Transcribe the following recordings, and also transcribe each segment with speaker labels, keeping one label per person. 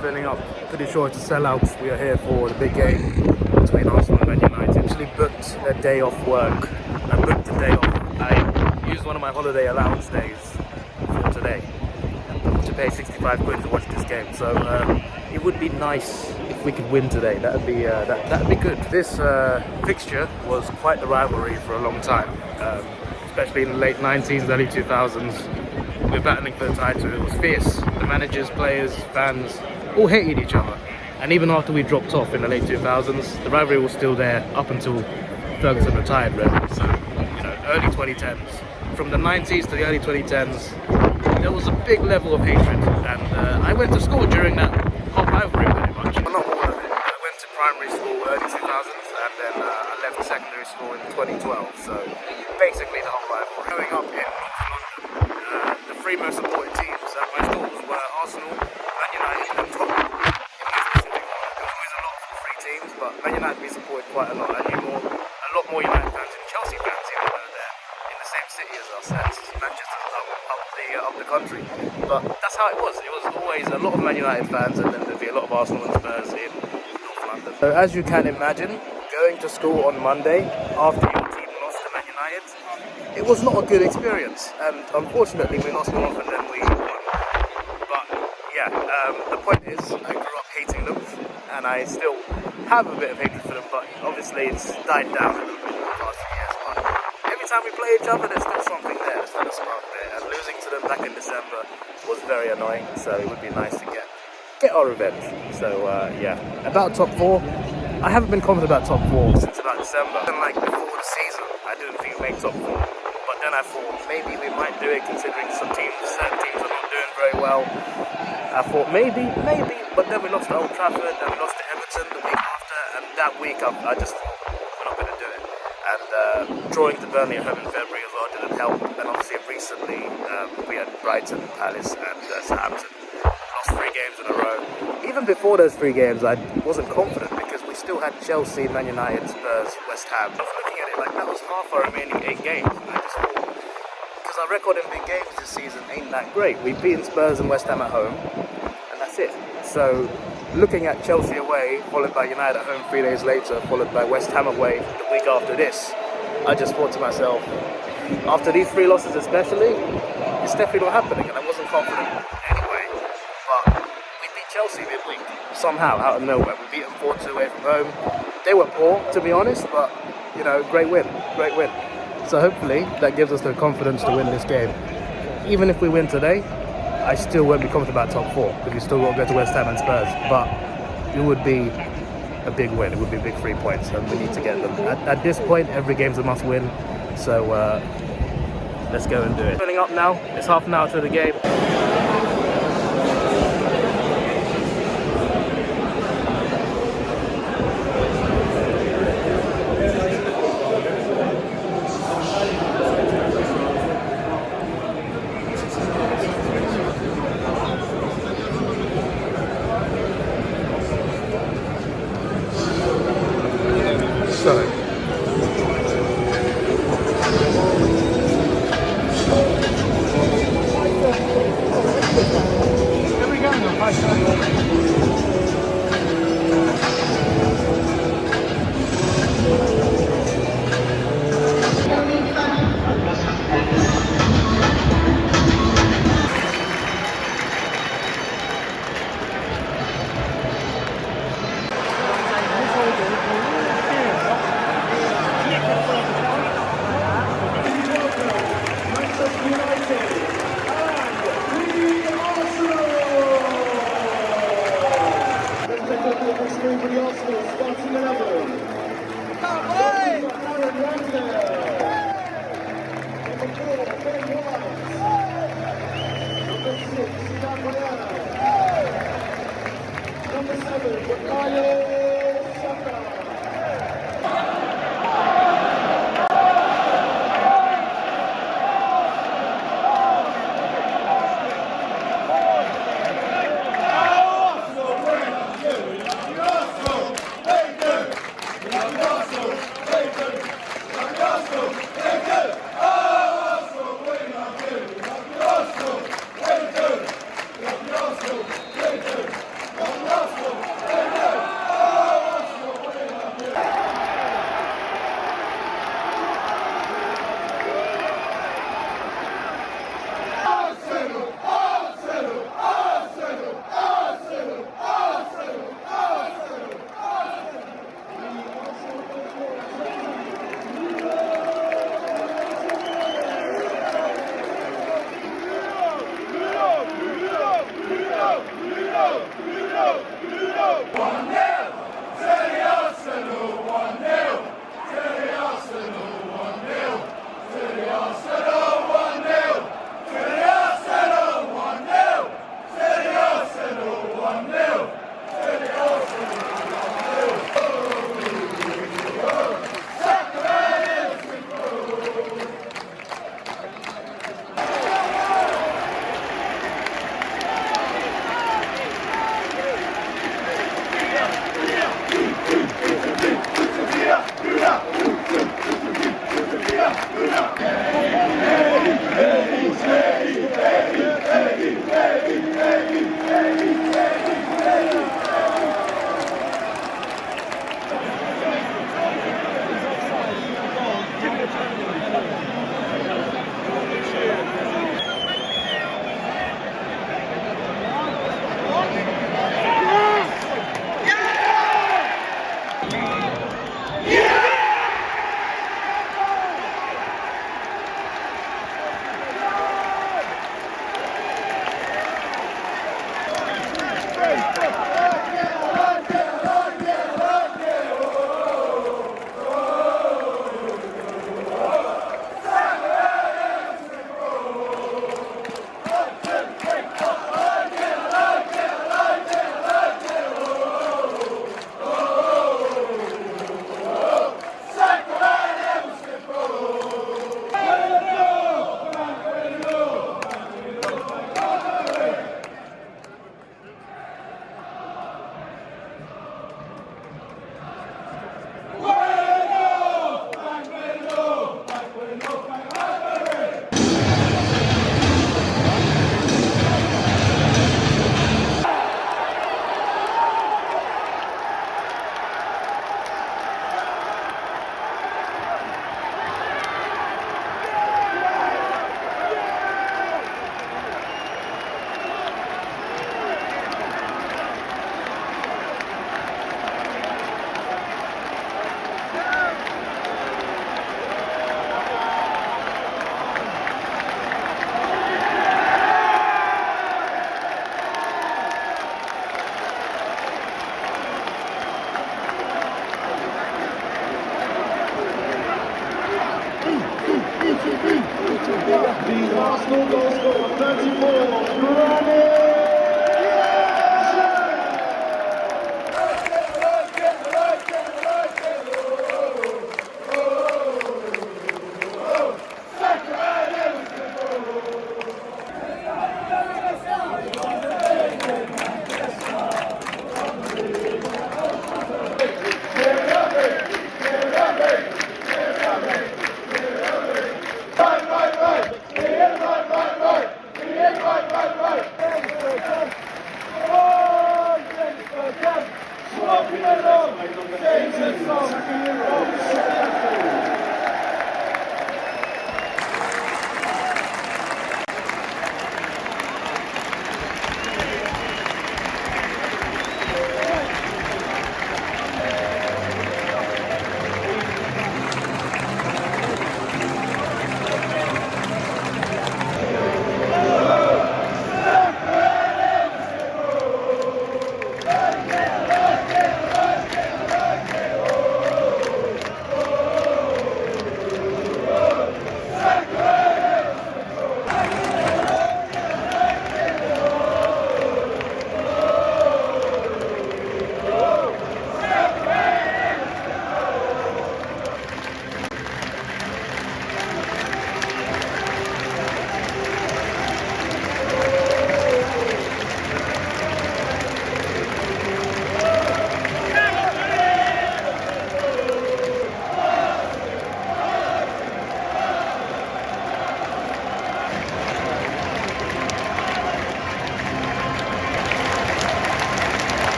Speaker 1: filling up. Pretty sure it's a sellout. We are here for the big game between Arsenal and Man United. I actually booked a day off work. I booked a day off. I used one of my holiday allowance days for today to pay 65 quid to watch this game. So it would be nice if we could win today. That'd be good. This fixture was quite the rivalry for a long time, especially in the late 90s, early 2000s. We were battling for the title. It was fierce. The managers, players, fans all hated each other. And even after we dropped off in the late 2000s, the rivalry was still there up until Ferguson retired, really. So, you know, early 2010s. From the 90s to the early 2010s, there was a big level of hatred. And I went to school during that hot rivalry pretty much. Well, not all of it. I went to primary school early 2000s and then I left secondary school in 2012. So basically the whole rivalry. Growing up in London, the three most supported teams at my schools were Arsenal, Man United and Tottenham. There was always a lot of three teams, but Man United we supported quite a lot. I knew a lot more United fans and Chelsea fans even though they're in the same city as us. That's Manchester up the country. But that's how it was. It was always a lot of Man United fans and then there'd be a lot of Arsenal and Spurs in North London. So as you can imagine, going to school on Monday after your team lost to Man United, it was not a good experience, and unfortunately we lost more often than we won. But yeah, the point is I grew up hating them and I still have a bit of hatred for them, but obviously it's died down a little bit in the past few years. But every time we play each other there's still something there, there's still a spark there, and losing to them back in December was very annoying, so it would be nice to get our revenge. So yeah, about top 4, I haven't been confident about top 4 since about December. And like before the season I didn't think we'd make top 4. Then I thought maybe we might do it considering certain teams are not doing very well. I thought maybe, but then we lost to Old Trafford, then we lost to Everton the week after, and that week I just thought we're not going to do it. And drawing to Burnley at home in February as well didn't help, and obviously recently we had Brighton, Palace and Southampton. Lost 3 games in a row. Even before those 3 games I wasn't confident because we still had Chelsea, Man United, Spurs, West Ham. I was looking at it like that was half our remaining 8 games. And I just thought, because our record in big games this season ain't that great. We've beaten Spurs and West Ham at home, and that's it. So looking at Chelsea away, followed by United at home 3 days later, followed by West Ham away the week after this, I just thought to myself, after these 3 losses especially, it's definitely not happening, and I wasn't confident anyway. But we beat Chelsea midweek, somehow, out of nowhere. We beat them 4-2 away from home. They were poor, to be honest, but, you know, great win. So hopefully that gives us the confidence to win this game. Even if we win today, I still won't be confident about top 4 because we still got to go to West Ham and Spurs. But it would be a big win. It would be big 3 points, and we need to get them. At this point, every game's a must-win. So let's go and do it. Filling up now. It's half an hour to the game.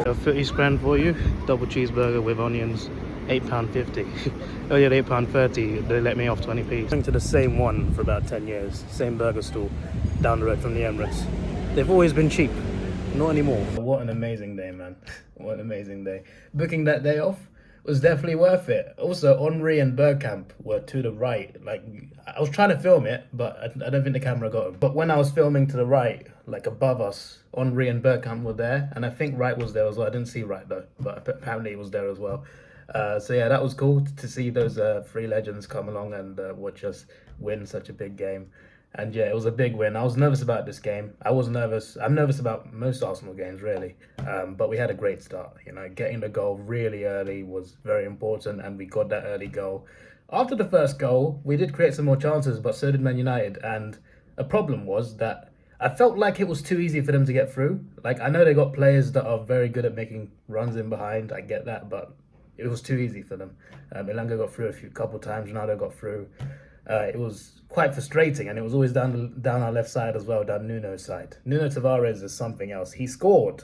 Speaker 1: A footy spread for you, double cheeseburger with onions, £8.50. Earlier at £8.30, they let me off 20p. Going to the same one for about 10 years, same burger stall down the road from the Emirates. They've always been cheap, not anymore. What an amazing day, man. What an amazing day. Booking that day off was definitely worth it. Also, Henri and Bergkamp were to the right. Like, I was trying to film it, but I don't think the camera got them. But when I was filming to the right, like above us, Henri and Bergkamp were there, and I think Wright was there as well. I didn't see Wright though, but apparently he was there as well. So yeah, that was cool to see those three legends come along and watch us win such a big game. And yeah, it was a big win. I was nervous about this game. I was nervous. I'm nervous about most Arsenal games, really. But we had a great start. You know, getting the goal really early was very important, and we got that early goal. After the first goal, we did create some more chances, but so did Man United. And a problem was that I felt like it was too easy for them to get through. Like, I know they got players that are very good at making runs in behind. I get that, but it was too easy for them. Elanga got through a couple times. Ronaldo got through. It was quite frustrating, and it was always down our left side as well, down Nuno's side. Nuno Tavares is something else. He scored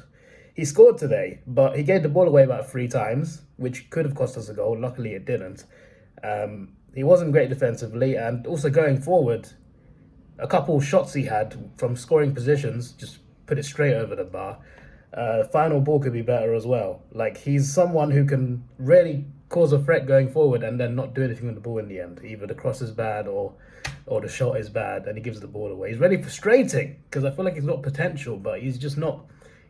Speaker 1: today, but he gave the ball away about 3 times, which could have cost us a goal. Luckily, it didn't. He wasn't great defensively, and also going forward, a couple of shots he had from scoring positions just put it straight over the bar. Final ball could be better as well. Like, he's someone who can really cause a threat going forward and then not do anything with the ball in the end. Either the cross is bad or the shot is bad and he gives the ball away. He's really frustrating because I feel like he's got potential, but he's just not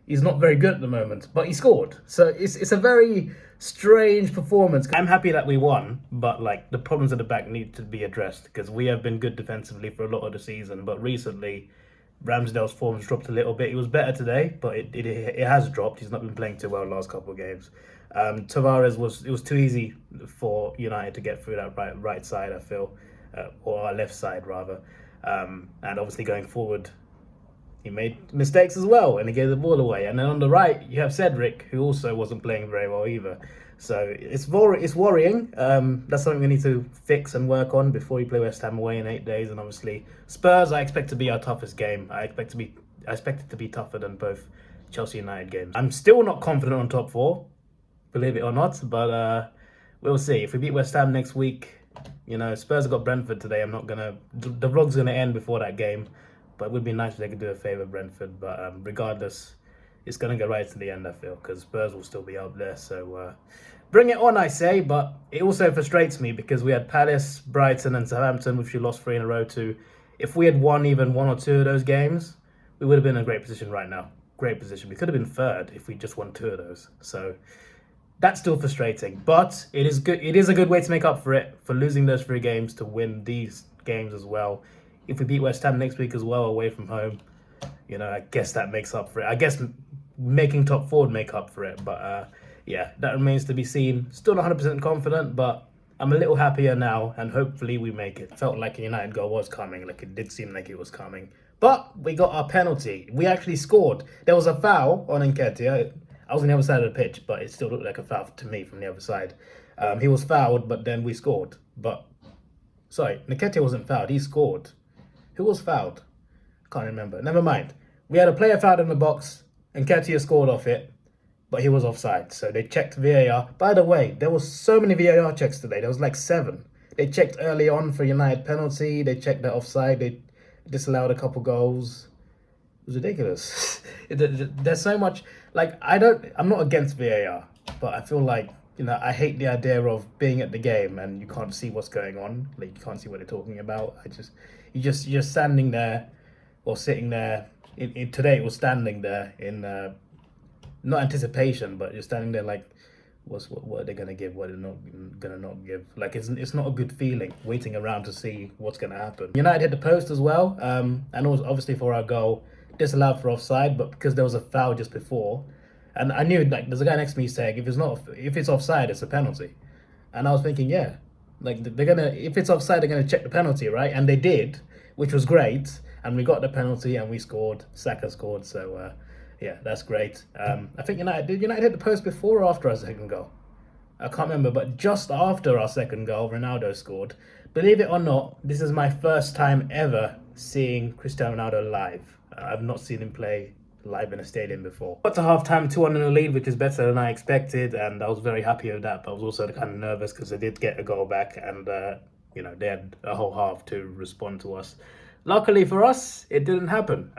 Speaker 1: he's not very good at the moment, but he scored. So it's a very strange performance. I'm happy that we won, but like the problems at the back need to be addressed because we have been good defensively for a lot of the season, but recently Ramsdale's form's dropped a little bit. He was better today, but it has dropped. He's not been playing too well the last couple of games. Tavares was too easy for United to get through that right side, I feel, or our left side rather. And obviously going forward, he made mistakes as well, and he gave the ball away. And then on the right, you have Cedric, who also wasn't playing very well either. So it's worrying. That's something we need to fix and work on before we play West Ham away in 8 days. And obviously, Spurs, I expect to be our toughest game. I expect it to be tougher than both Chelsea United games. I'm still not confident on top 4, believe it or not, but we'll see. If we beat West Ham next week, you know, Spurs have got Brentford today. The vlog's gonna end before that game, but it would be nice if they could do a favour Brentford. But regardless, it's gonna go right to the end, I feel, because Spurs will still be up there. So bring it on, I say. But it also frustrates me because we had Palace, Brighton, and Southampton, which we lost 3 in a row to. If we had won even 1 or 2 of those games, we would have been in a great position right now. Great position. We could have been 3rd if we just won 2 of those. So that's still frustrating, but it is good. It is a good way to make up for it, for losing those 3 games, to win these games as well. If we beat West Ham next week as well, away from home, you know, I guess that makes up for it. I guess making top 4 would make up for it, but yeah, that remains to be seen. Still not 100% confident, but I'm a little happier now, and hopefully we make it. Felt like a United goal was coming, like it did seem like it was coming. But we got our penalty. We actually scored. There was a foul on Nketiah. I was on the other side of the pitch, but it still looked like a foul to me from the other side. He was fouled, but then we scored. But, sorry, Nketiah wasn't fouled. He scored. Who was fouled? Can't remember. Never mind. We had a player fouled in the box, and Nketiah scored off it, but he was offside. So they checked VAR. By the way, there was so many VAR checks today. There was like 7. They checked early on for United penalty. They checked the offside. They disallowed a couple goals. It was ridiculous. There's so much, like, I'm not against VAR, but I feel like, you know, I hate the idea of being at the game and you can't see what's going on. Like, you can't see what they're talking about. You're just standing there or sitting there. Today it was standing there in, not anticipation, but you're standing there like, what are they going to give? What are they not going to not give? Like, it's not a good feeling waiting around to see what's going to happen. United hit the post as well, and it was obviously for our goal. Disallowed for offside, but because there was a foul just before, and I knew, like, there's a guy next to me saying if it's offside, it's a penalty, and I was thinking, yeah, like, if it's offside, they're gonna check the penalty, right? And they did, which was great, and we got the penalty and we scored. Saka scored, so yeah, that's great. I think did United hit the post before or after our second goal? I can't remember, but just after our second goal, Ronaldo scored. Believe it or not, this is my first time ever seeing Cristiano Ronaldo live. I've not seen him play live in a stadium before. Got to half-time, 2-1 in the lead, which is better than I expected, and I was very happy with that, but I was also kind of nervous because they did get a goal back, and you know, they had a whole half to respond to us. Luckily for us, it didn't happen.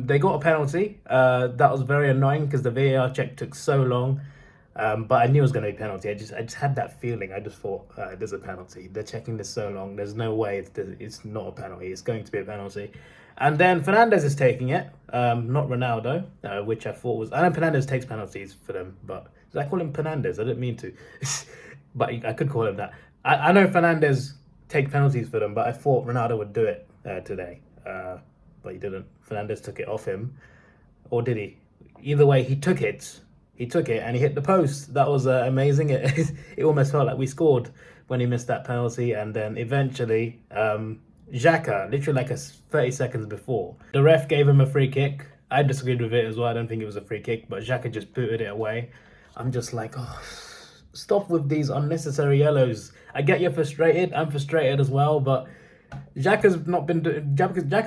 Speaker 1: They got a penalty. That was very annoying because the VAR check took so long. But I knew it was going to be a penalty. I just had that feeling. I just thought, there's a penalty. They're checking this so long. There's no way it's not a penalty. It's going to be a penalty. And then Fernandes is taking it, not Ronaldo, which I thought was... I know Fernandes takes penalties for them, but... Did I call him Fernandes? I didn't mean to. But I could call him that. I know Fernandes takes penalties for them, but I thought Ronaldo would do it today. But he didn't. Fernandes took it off him. Or did he? Either way, he took it. He took it and he hit the post. That was amazing. It almost felt like we scored when he missed that penalty. And then eventually, Xhaka, literally like 30 seconds before, the ref gave him a free kick. I disagreed with it as well. I don't think it was a free kick, but Xhaka just booted it away. I'm just like, oh, stop with these unnecessary yellows. I get you're frustrated. I'm frustrated as well, but Xhaka's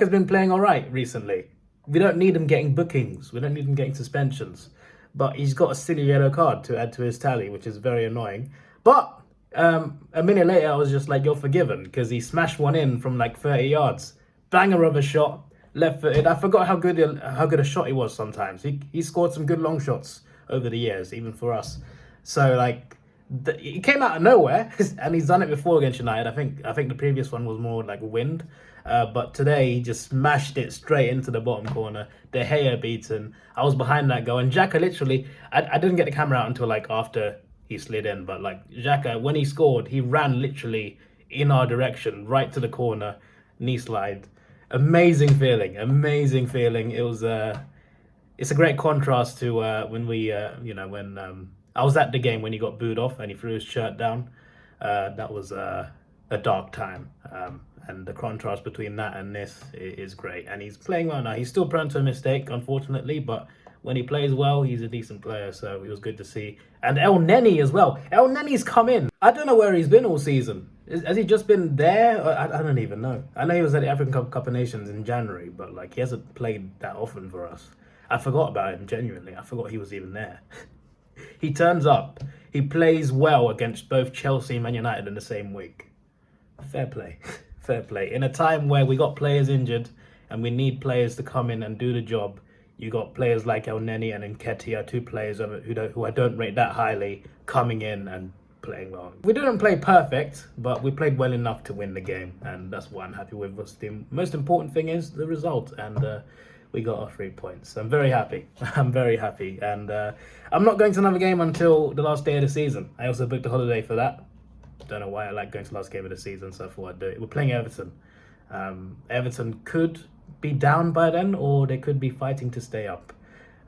Speaker 1: been playing all right recently. We don't need him getting bookings. We don't need him getting suspensions. But he's got a silly yellow card to add to his tally, which is very annoying. But a minute later, I was just like, you're forgiven, because he smashed one in from like 30 yards. Banger of a shot, left-footed. I forgot how good a shot he was sometimes. He scored some good long shots over the years, even for us. So, like, he came out of nowhere, and he's done it before against United. I think the previous one was more like wind. But today he just smashed it straight into the bottom corner. De Gea beaten. I was behind that goal, and Xhaka literally, I didn't get the camera out until like after he slid in, but like Xhaka, when he scored, he ran literally in our direction, right to the corner, knee slide. Amazing feeling, amazing feeling. It was it's a great contrast to when we, when I was at the game when he got booed off and he threw his shirt down. That was a dark time. And the contrast between that and this is great. And he's playing well now. He's still prone to a mistake, unfortunately, but when he plays well, he's a decent player, so it was good to see. And El Neni as well. El Neni's come in. I don't know where he's been all season. Has he just been there? I don't even know. I know he was at the African Cup of Nations in January, but like he hasn't played that often for us. I forgot about him, genuinely. I forgot he was even there. He turns up. He plays well against both Chelsea and Man United in the same week. Fair play. Fair play. In a time where we got players injured and we need players to come in and do the job, you got players like El Neni and Nketiah, two players who I don't rate that highly, coming in and playing well. We didn't play perfect, but we played well enough to win the game, and that's what I'm happy with. The most important thing is the result, and we got our 3 points. I'm very happy. I'm very happy, and I'm not going to another game until the last day of the season. I also booked a holiday for that. Don't know why I like going to the last game of the season, so I thought I'd do it. We're playing Everton. Everton could be down by then, or they could be fighting to stay up.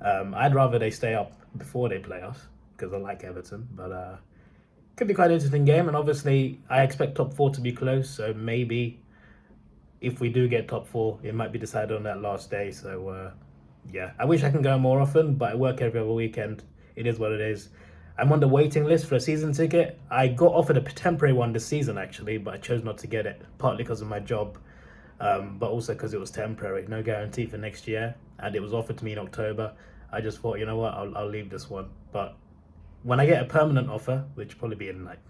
Speaker 1: I'd rather they stay up before they play us, because I like Everton, but could be quite an interesting game. And obviously I expect top 4 to be close, so maybe if we do get top 4, it might be decided on that last day. So yeah, I wish I can go more often, but I work every other weekend. It is what it is. I'm on the waiting list for a season ticket. I got offered a temporary one this season actually, but I chose not to get it, partly because of my job, but also because it was temporary, no guarantee for next year, and it was offered to me in October. I just thought, you know what, I'll leave this one. But when I get a permanent offer, which probably be in like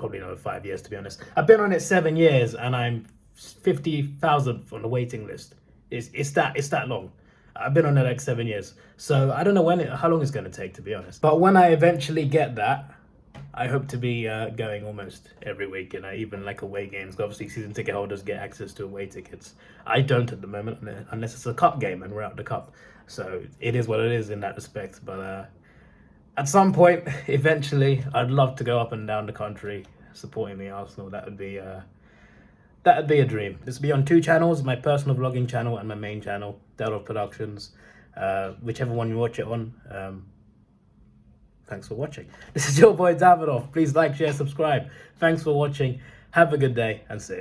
Speaker 1: probably another 5 years, to be honest. I've been on it 7 years, and I'm 50,000 on the waiting list. It's that long. I've been on it like 7 years, so I don't know how long it's going to take, to be honest. But when I eventually get that, I hope to be going almost every week, even like away games. Obviously, season ticket holders get access to away tickets. I don't at the moment, unless it's a cup game and we're out the cup. So it is what it is in that respect. But at some point, eventually, I'd love to go up and down the country supporting the Arsenal. That would be a dream. This will be on 2 channels, my personal vlogging channel and my main channel, Davidoff Productions. Whichever one you watch it on. Thanks for watching. This is your boy Davidoff. Please like, share, subscribe. Thanks for watching. Have a good day and see ya.